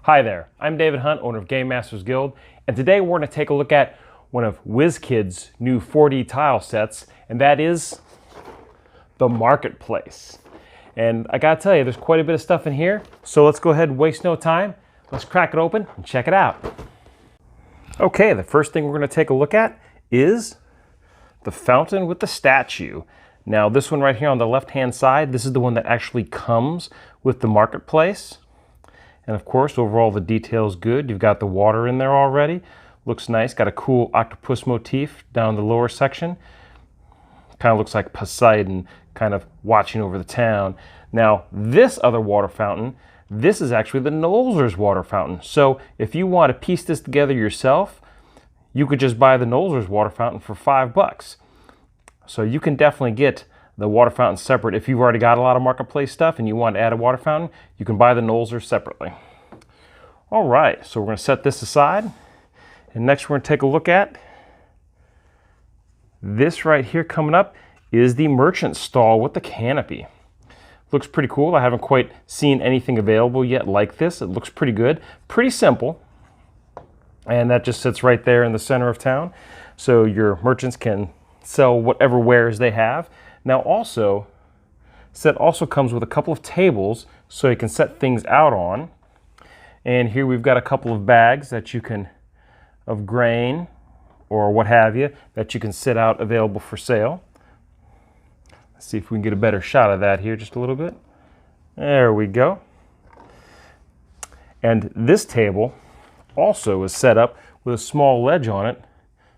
Hi there, I'm David Hunt, owner of GameMasters Guild, and today we're going to take a look at one of Wizkid's new 4D tile sets, and that is the Marketplace. And I gotta tell you, there's quite a bit of stuff in here, so let's go ahead and waste no time. Let's crack it open and check it out. Okay, the first thing we're going to take a look at is the fountain with the statue. Now this one right here on the left-hand side, this is the one that actually comes with the Marketplace. And of course, overall the detail's good. You've got the water in there already. Looks nice. Got a cool octopus motif down the lower section. Kind of looks like Poseidon kind of watching over the town. Now, this other water fountain, this is actually the Nolzur's water fountain. So if you want to piece this together yourself, you could just buy the Nolzur's water fountain for $5. So you can definitely get the water fountain separate. If you've already got a lot of Marketplace stuff and you want to add a water fountain, you can buy the Nolzur separately. All right, so we're going to set this aside. And next we're going to take a look at this right here. Coming up is the merchant stall with the canopy. Looks pretty cool. I haven't quite seen anything available yet like this. It looks pretty good, pretty simple. And that just sits right there in the center of town. So your merchants can sell whatever wares they have. Now also, set also comes with a couple of tables so you can set things out on. And here we've got a couple of bags that you can, of grain or what have you, that you can sit out available for sale. Let's see if we can get a better shot of that here just a little bit. There we go. And this table also is set up with a small ledge on it,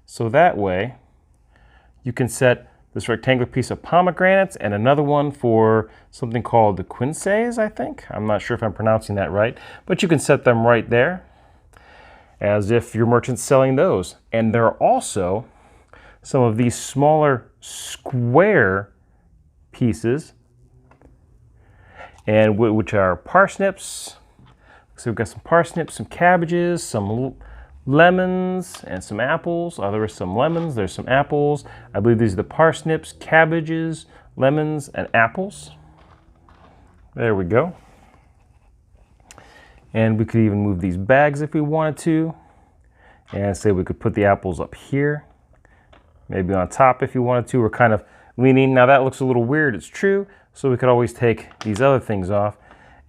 so that way you can set this rectangular piece of pomegranates and another one for something called the quinces, I think. I'm not sure if I'm pronouncing that right, but you can set them right there as if your merchant's selling those. And there are also some of these smaller square pieces, and which are parsnips. So we've got some parsnips, some cabbages, some lemons, and some apples. Oh, there are some lemons, there's some apples. I believe these are the parsnips, cabbages, lemons, and apples. There we go. And we could even move these bags if we wanted to. And say we could put the apples up here. Maybe on top if you wanted to. We're kind of leaning. Now that looks a little weird, it's true. So we could always take these other things off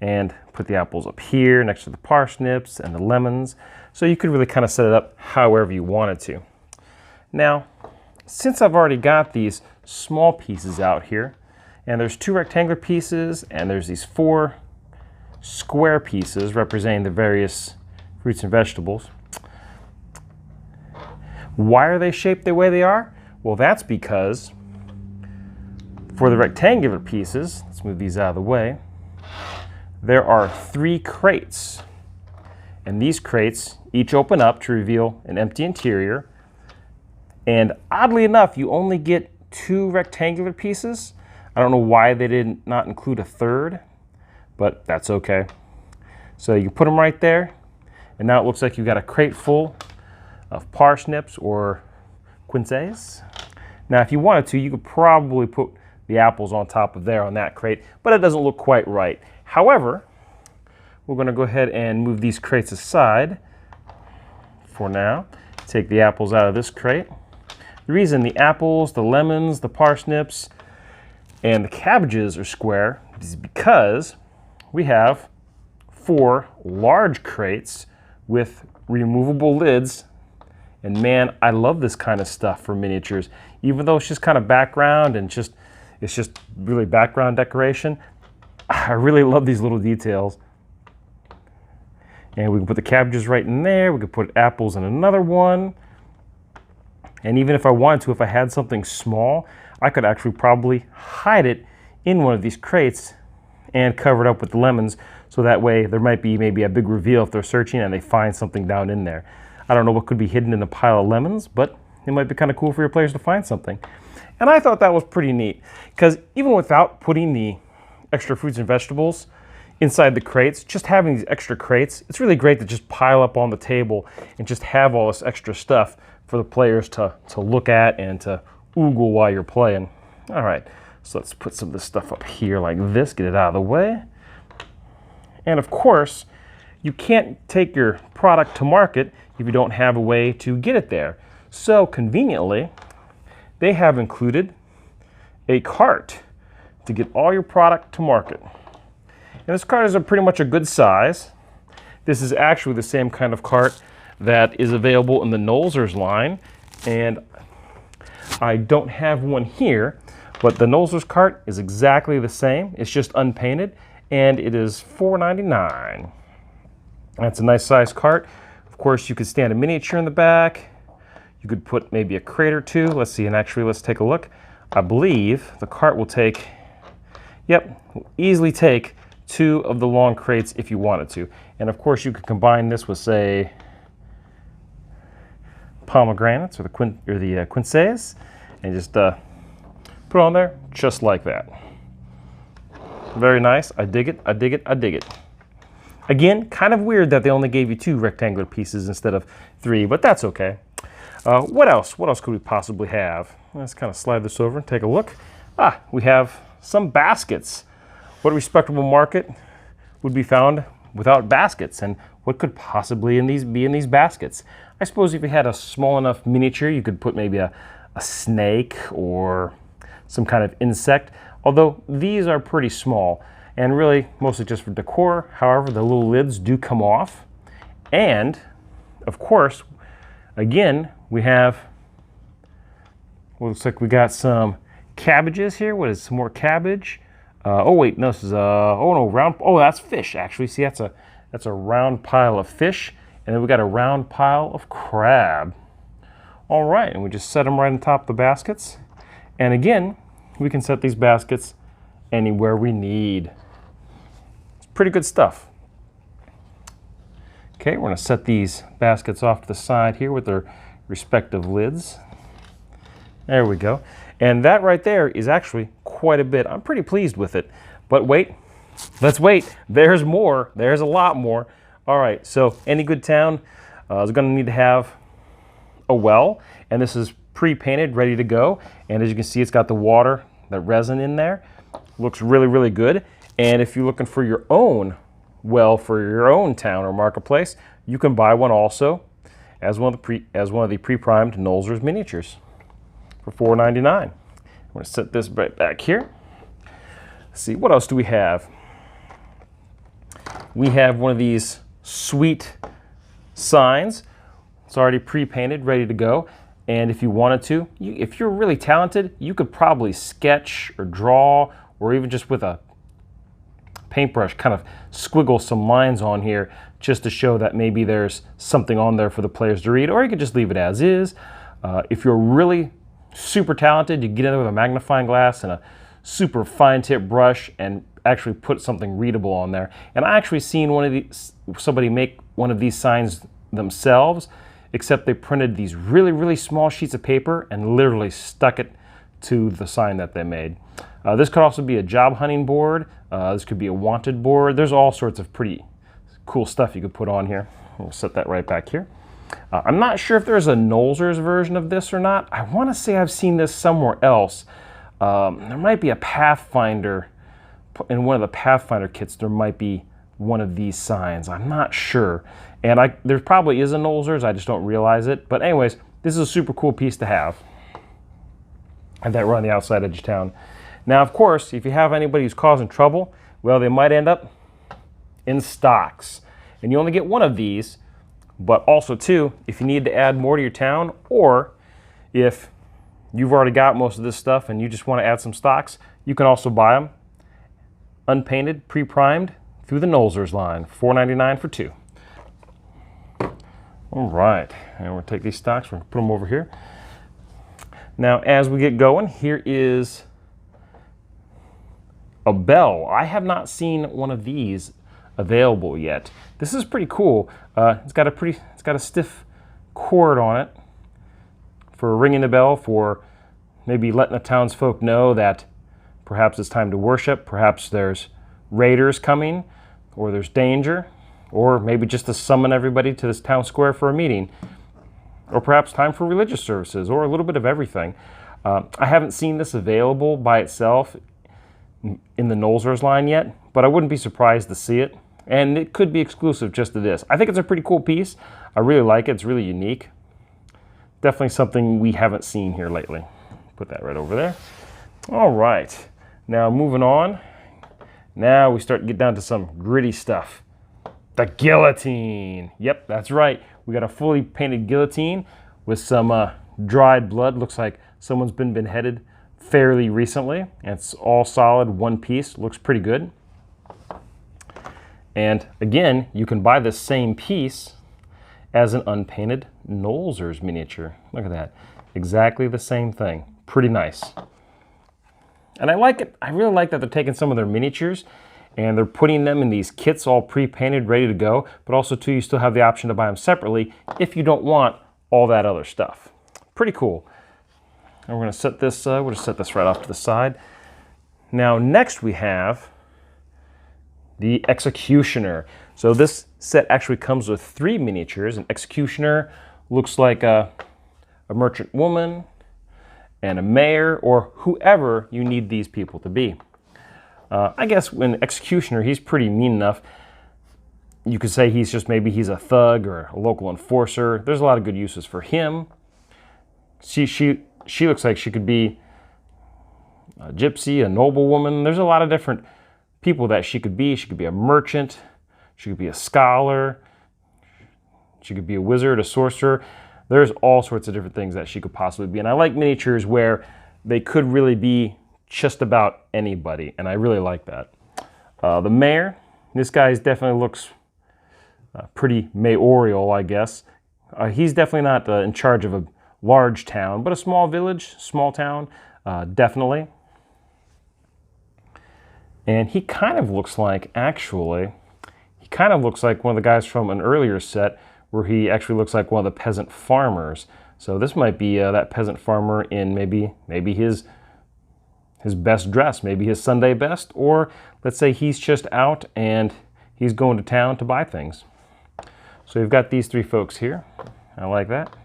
and put the apples up here next to the parsnips and the lemons. So you could really kind of set it up however you wanted to. Now, since I've already got these small pieces out here, and there's 2 rectangular pieces, and there's these 4 square pieces representing the various fruits and vegetables. Why are they shaped the way they are? Well, that's because for the rectangular pieces, let's move these out of the way, there are 3 crates. And these crates each open up to reveal an empty interior. And oddly enough, you only get 2 rectangular pieces. I don't know why they did not include a 3rd, but that's okay. So you put them right there, and now it looks like you've got a crate full of parsnips or quinces. Now if you wanted to, you could probably put the apples on top of there on that crate, but it doesn't look quite right. However, we're going to go ahead and move these crates aside for now. Take the apples out of this crate. The reason the apples, the lemons, the parsnips, and the cabbages are square is because we have 4 large crates with removable lids. And man, I love this kind of stuff for miniatures. Even though it's just kind of background and it's just really background decoration, I really love these little details. And we can put the cabbages right in there. We could put apples in another one. And even if I wanted to, if I had something small, I could actually probably hide it in one of these crates and cover it up with the lemons. So that way there might be maybe a big reveal if they're searching and they find something down in there. I don't know what could be hidden in a pile of lemons, but it might be kind of cool for your players to find something. And I thought that was pretty neat, because even without putting the extra fruits and vegetables inside the crates, just having these extra crates, it's really great to just pile up on the table and just have all this extra stuff for the players to look at and to oogle while you're playing. All right, so let's put some of this stuff up here like this, get it out of the way. And of course, you can't take your product to market if you don't have a way to get it there. So conveniently, they have included a cart to get all your product to market. And this cart is pretty much a good size. This is actually the same kind of cart that is available in the Nolzur's line, and I don't have one here, but the Nolzur's cart is exactly the same. It's just unpainted, and it is $4.99. That's a nice size cart. Of course, you could stand a miniature in the back. You could put maybe a crate or two. Let's see, and actually let's take a look. I believe the cart will take, will easily take 2 of the long crates if you wanted to. And of course you could combine this with, say, pomegranates or the quinces, and just put it on there just like that. Very nice. I dig it, I dig it, I dig it. Again, kind of weird that they only gave you 2 rectangular pieces instead of 3, but that's okay. What else? What else could we possibly have? Let's kind of slide this over and take a look. We have some baskets. What respectable market would be found without baskets, and what could possibly be in these baskets? I suppose if you had a small enough miniature, you could put maybe a snake or some kind of insect, although these are pretty small and really mostly just for decor. However, the little lids do come off. And of course, again, we have, looks like we got some cabbages here. What is some more cabbage? Oh wait, no, this is that's fish actually. See, that's a round pile of fish, and then we got a round pile of crab. All right, and we just set them right on top of the baskets. And again, we can set these baskets anywhere we need. It's pretty good stuff. Okay, we're gonna set these baskets off to the side here with their respective lids. There we go. And that right there is actually quite a bit. I'm pretty pleased with it. But wait, let's wait. There's more. There's a lot more. All right, so any good town is going to need to have a well, and this is pre-painted, ready to go. And as you can see, it's got the water, the resin in there. Looks really, really good. And if you're looking for your own well for your own town or marketplace, you can buy one also as one of the pre-primed Nolzur's miniatures for $4.99. I'm going to set this right back here. Let's see, what else do we have? We have one of these sweet signs. It's already pre-painted, ready to go. And if you wanted to, if you're really talented, you could probably sketch or draw, or even just with a paintbrush kind of squiggle some lines on here just to show that maybe there's something on there for the players to read, or you could just leave it as is. If you're really super talented, you get in there with a magnifying glass and a super fine tip brush and actually put something readable on there. And I actually seen somebody make one of these signs themselves, except they printed these really, really small sheets of paper and literally stuck it to the sign that they made. This could also be a job hunting board. This could be a wanted board. There's all sorts of pretty cool stuff you could put on here. We'll set that right back here. I'm not sure if there's a Nolzur's version of this or not. I want to say I've seen this somewhere else. There might be a Pathfinder, in one of the Pathfinder kits, there might be one of these signs. I'm not sure. And there probably is a Nolzur's, I just don't realize it. But anyways, this is a super cool piece to have. And that we're on the outside edge of town. Now, of course, if you have anybody who's causing trouble, well, they might end up in stocks. And you only get one of these, but also too, if you need to add more to your town, or if you've already got most of this stuff and you just want to add some stocks, you can also buy them unpainted, pre-primed through the Nolzur's line, $4.99 for 2. All right, and we'll take these stocks, we're gonna put them over here. Now, as we get going, here is a bell. I have not seen one of these available yet. This is pretty cool. It's got a stiff cord on it for ringing the bell, for maybe letting the townsfolk know that perhaps it's time to worship, perhaps there's raiders coming, or there's danger, or maybe just to summon everybody to this town square for a meeting, or perhaps time for religious services, or a little bit of everything. I haven't seen this available by itself in the Nolzur's line yet, but I wouldn't be surprised to see it. And it could be exclusive just to this. I think it's a pretty cool piece. I really like it. It's really unique. Definitely something we haven't seen here lately. Put that right over there. All right. Now moving on. Now we start to get down to some gritty stuff. The guillotine. Yep, that's right. We got a fully painted guillotine with some dried blood. Looks like someone's been beheaded fairly recently. And it's all solid, one piece. Looks pretty good. And again, you can buy the same piece as an unpainted Nolzur's miniature. Look at that. Exactly the same thing. Pretty nice. And I like it. I really like that they're taking some of their miniatures and they're putting them in these kits all pre-painted, ready to go. But also, too, you still have the option to buy them separately if you don't want all that other stuff. Pretty cool. And we're going to set this, we'll just set this right off to the side. Now, next we have the Executioner. So this set actually comes with 3 miniatures. An Executioner looks like a merchant woman and a mayor, or whoever you need these people to be. I guess when Executioner, he's pretty mean enough. You could say he's just, maybe he's a thug or a local enforcer. There's a lot of good uses for him. She looks like she could be a gypsy, a noblewoman. There's a lot of different people that she could be. She could be a merchant. She could be a scholar. She could be a wizard, a sorcerer. There's all sorts of different things that she could possibly be. And I like miniatures where they could really be just about anybody. And I really like that. The mayor, this guy definitely looks pretty mayoral, I guess. He's definitely not in charge of a large town, but a small village, small town, definitely. And he kind of looks like, actually, he kind of looks like one of the guys from an earlier set where he actually looks like one of the peasant farmers. So this might be that peasant farmer in maybe his best dress, maybe his Sunday best, or let's say he's just out and he's going to town to buy things. So you've got these 3 folks here. I like that.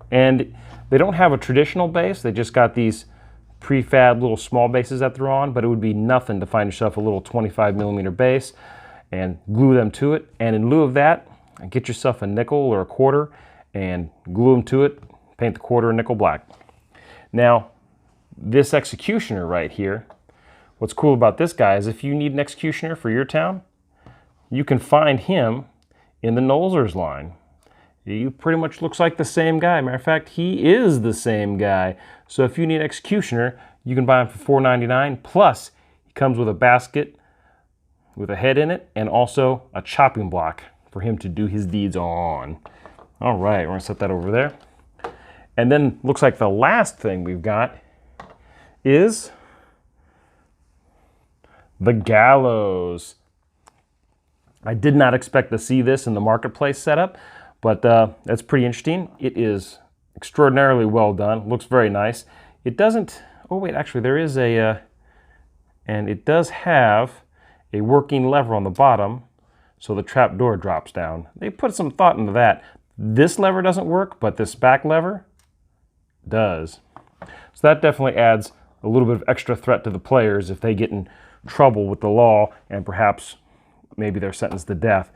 And they don't have a traditional base. They just got these prefab little small bases that they're on, but it would be nothing to find yourself a little 25mm base and glue them to it. And in lieu of that, get yourself a nickel or a quarter and glue them to it, paint the quarter nickel black. Now, this Executioner right here, what's cool about this guy is if you need an Executioner for your town, you can find him in the Nolzur's line. He pretty much looks like the same guy. Matter of fact, he is the same guy. So if you need an Executioner, you can buy him for $4.99. Plus, he comes with a basket with a head in it and also a chopping block for him to do his deeds on. All right, we're gonna set that over there. And then looks like the last thing we've got is the gallows. I did not expect to see this in the marketplace setup, but that's pretty interesting. It is extraordinarily well done. Looks very nice. It doesn't, oh wait, actually there is a, and it does have a working lever on the bottom, so the trap door drops down. They put some thought into that. This lever doesn't work, but this back lever does. So that definitely adds a little bit of extra threat to the players if they get in trouble with the law and perhaps maybe they're sentenced to death.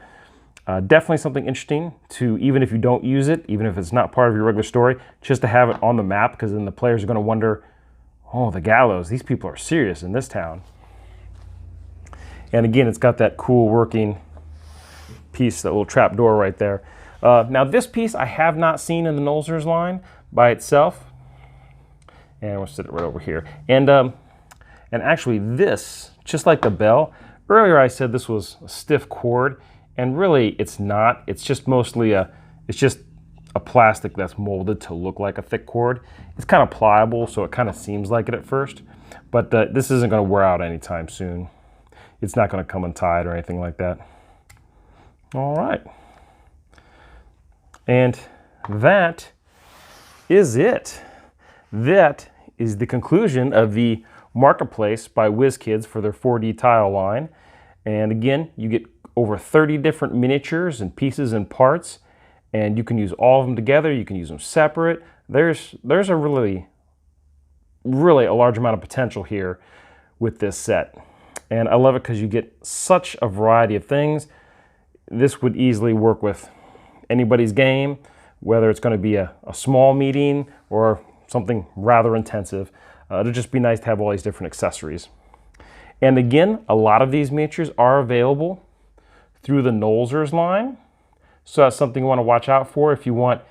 Definitely something interesting to, even if you don't use it, even if it's not part of your regular story, just to have it on the map, because then the players are going to wonder, oh, the gallows, these people are serious in this town. And again, it's got that cool working piece, that little trap door right there. Now this piece I have not seen in the Nolzur's line by itself. And we'll sit it right over here. And actually this, just like the bell, earlier I said this was a stiff cord, and really it's not. It's just mostly it's just a plastic that's molded to look like a thick cord. It's kind of pliable, so it kind of seems like it at first, but this isn't going to wear out anytime soon. It's not going to come untied or anything like that. All right. And that is it. That is the conclusion of the marketplace by Wizkids for their 4D tile line. And again, you get over 30 different miniatures and pieces and parts, and you can use all of them together. You can use them separate. There's a really a large amount of potential here with this set. And I love it because you get such a variety of things. This would easily work with anybody's game, whether it's going to be a small meeting or something rather intensive. It'll just be nice to have all these different accessories. And again, a lot of these miniatures are available through the Nolzur's line. So that's something you want to watch out for. If you want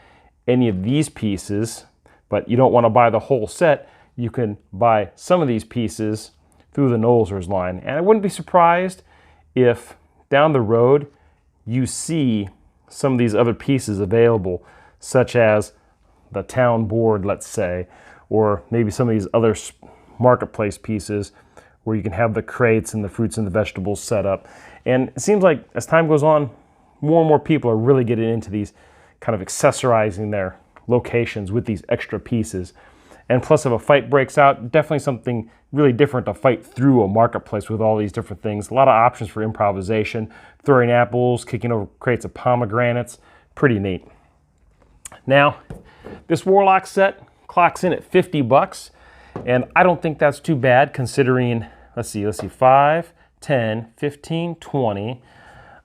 any of these pieces, but you don't want to buy the whole set, you can buy some of these pieces through the Nolzur's line. And I wouldn't be surprised if down the road you see some of these other pieces available, such as the town board, let's say, or maybe some of these other marketplace pieces where you can have the crates and the fruits and the vegetables set up. And it seems like as time goes on, more and more people are really getting into these kind of accessorizing their locations with these extra pieces. And plus, if a fight breaks out, definitely something really different to fight through a marketplace with all these different things. A lot of options for improvisation, throwing apples, kicking over crates of pomegranates. Pretty neat. Now, this Warlock set clocks in at 50 bucks. And I don't think that's too bad considering, let's see, 5, 10, 15, 20,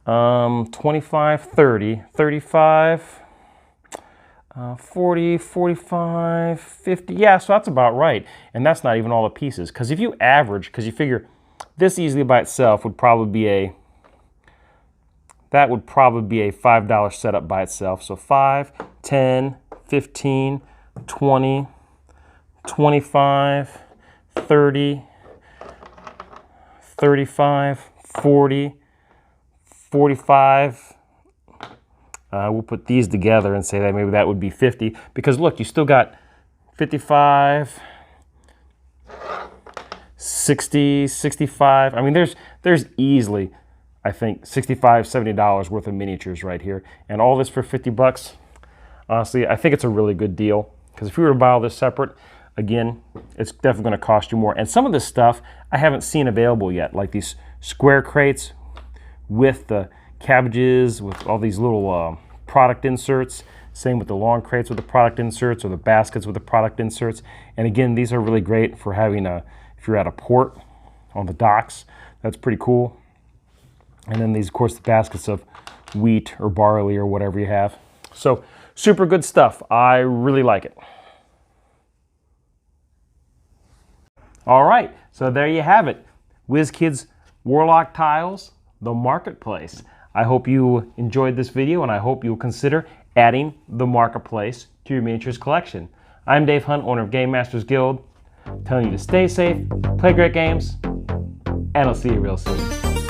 25, 30, 35, 40, 45, 50. Yeah, so that's about right. And that's not even all the pieces. Because if you average, because you figure this easily by itself would probably be a $5 setup by itself. So 5, 10, 15, 20, 25, 30, 35, 40, 45. We'll put these together and say that maybe that would be 50. Because look, you still got 55, 60, 65. I mean, there's easily, I think, $65, $70 worth of miniatures right here. And all this for 50 bucks. Honestly, I think it's a really good deal. Because if you were to buy all this separate, again, it's definitely going to cost you more. And some of this stuff I haven't seen available yet, like these square crates with the cabbages, with all these little product inserts. Same with the long crates with the product inserts, or the baskets with the product inserts. And again, these are really great for having if you're at a port on the docks. That's pretty cool. And then these, of course, the baskets of wheat or barley or whatever you have. So super good stuff. I really like it. All right, so there you have it. Wizkids Warlock tiles, the marketplace. I hope you enjoyed this video, and I hope you'll consider adding the marketplace to your miniatures collection. I'm Dave Hunt, owner of GameMasters Guild, telling you to stay safe, play great games, and I'll see you real soon.